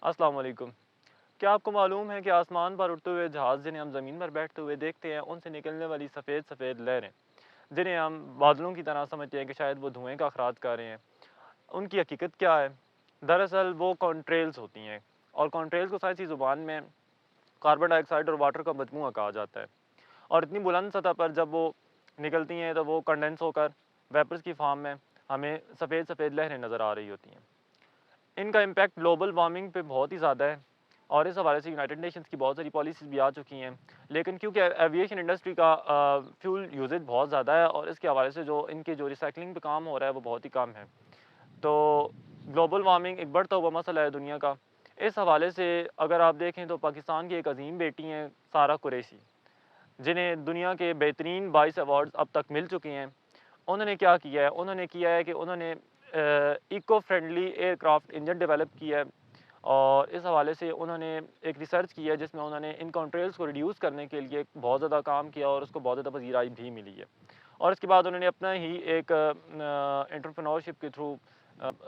अस्सलाम वालेकुम। क्या आपको मालूम है कि आसमान पर उड़ते हुए जहाज़ जिन्हें हम ज़मीन पर बैठते हुए देखते हैं, उनसे निकलने वाली सफ़ेद सफ़ेद लहरें, जिन्हें हम बादलों की तरह समझते हैं कि शायद वो धुएँ का अखराज कर रहे हैं, उनकी हकीकत क्या है? दरअसल वो कॉन्ट्रेल्स होती हैं, और कॉन्ट्रेल्स को साइंसी ज़ुबान में कार्बन डाइऑक्साइड और वाटर का मजमूआ कहा जाता है। और इतनी बुलंद सतह पर जब वो निकलती हैं तो वो कंडेंस होकर वेपर्स की फॉर्म में हमें सफ़ेद सफ़ेद लहरें नज़र आ रही होती हैं। इनका इम्पैक्ट ग्लोबल वार्मिंग पे बहुत ही ज़्यादा है, और इस हवाले से यूनाइटेड नेशंस की बहुत सारी पॉलिसीज़ भी आ चुकी हैं। लेकिन क्योंकि एविएशन इंडस्ट्री का फ्यूल यूसेज बहुत ज़्यादा है, और इसके हवाले से जो इनके जो रिसाइकलिंग पे काम हो रहा है वो बहुत ही कम है। तो ग्लोबल वार्मिंग एक बढ़ता हुआ मसला है दुनिया का। इस हवाले से अगर आप देखें तो पाकिस्तान की एक अजीम बेटी हैं सारा कुरैशी, जिन्हें दुनिया के बेहतरीन 22 अवार्ड्स अब तक मिल चुके हैं। उन्होंने क्या किया है? उन्होंने किया है कि उन्होंने eco friendly aircraft engine develop किया है, और इस हवाले से उन्होंने एक रिसर्च की है जिसमें उन्होंने इन कॉन्ट्रेल्स को रिड्यूस करने के लिए बहुत ज़्यादा काम किया, और उसको बहुत ज़्यादा पजीराई भी मिली है। और इसके बाद उन्होंने अपना ही एक एंटरप्रेन्योरशिप के थ्रू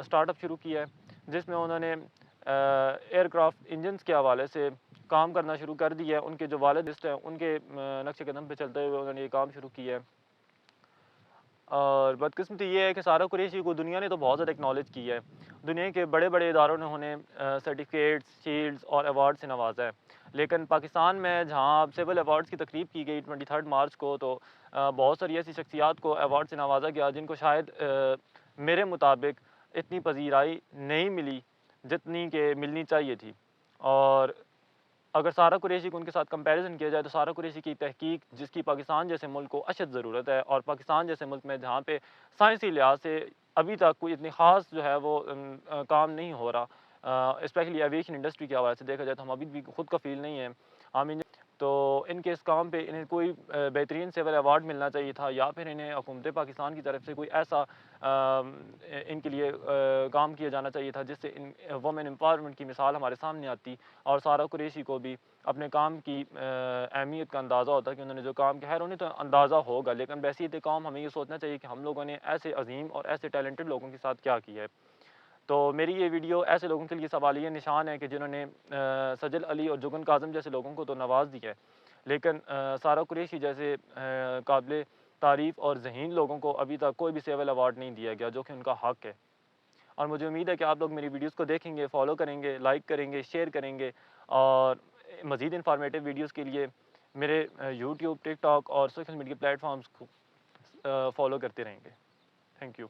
स्टार्टअप शुरू किया है, जिसमें उन्होंने एयरक्राफ्ट इंजन्स के हवाले से काम करना शुरू कर दिया है। उनके जो वालिद हैं उनके नक्शे कदम पे चलते हुए उन्होंने ये काम शुरू किया है। और बदकिस्मती ये है कि सारा कुरैशी को दुनिया ने तो बहुत ज़्यादा एक्नॉलेज किया है। दुनिया के बड़े-बड़े इदारों ने उन्हें सर्टिफ़िकेट्स, शील्ड्स और अवार्ड से नवाज़ा है। लेकिन पाकिस्तान में जहाँ सिविल अवार्ड्स की तकरीब की गई 23 मार्च को, तो बहुत सारी ऐसी शख्सियात को अवार्ड से नवाज़ा गया जिनको शायद मेरे मुताबिक इतनी पज़ीराई नहीं मिली जितनी कि मिलनी चाहिए थी। और अगर सारा कुरैशी को उनके साथ कंपैरिज़न किया जाए तो सारा कुरैशी की तहकीक, जिसकी पाकिस्तान जैसे मुल्क को अशद ज़रूरत है, और पाकिस्तान जैसे मुल्क में जहाँ पे साइंसी लिहाज से अभी तक कोई इतनी ख़ास जो है वो काम नहीं हो रहा, स्पेशली एविएशन इंडस्ट्री के हवाले से देखा जाए तो हम अभी भी खुद कफ़ील नहीं हैं। हम इंज तो इनके इस काम पे इन्हें कोई बेहतरीन सिविल अवार्ड मिलना चाहिए था, या फिर इन्हें हुकूमत पाकिस्तान की तरफ से कोई ऐसा इनके लिए काम किया जाना चाहिए था जिससे इन वुमेन एम्पावरमेंट की मिसाल हमारे सामने आती, और सारा कुरैशी को भी अपने काम की अहमियत का अंदाज़ा होता कि उन्होंने जो काम किया है। उन्हें तो अंदाज़ा होगा, लेकिन बैसियत काम हमें ये सोचना चाहिए कि हम लोगों ने ऐसे अजीम और ऐसे टैलेंटेड लोगों के साथ क्या किया है। तो मेरी ये वीडियो ऐसे लोगों के लिए सवालिया निशान है कि जिन्होंने सजल अली और जुगन काज़म जैसे लोगों को तो नवाज़ दिया है, लेकिन सारा कुरैशी जैसे काबिल तारीफ़ और ज़हीन लोगों को अभी तक कोई भी सिविल अवार्ड नहीं दिया गया, जो कि उनका हक़ है। और मुझे उम्मीद है कि आप लोग मेरी वीडियोज़ को देखेंगे, फॉलो करेंगे, लाइक करेंगे, शेयर करेंगे, और मज़ीद इन्फॉर्मेटिव वीडियोज़ के लिए मेरे यूट्यूब, टिकटॉक और सोशल मीडिया प्लेटफ़ॉर्म्स को फॉलो करते रहेंगे। Thank you.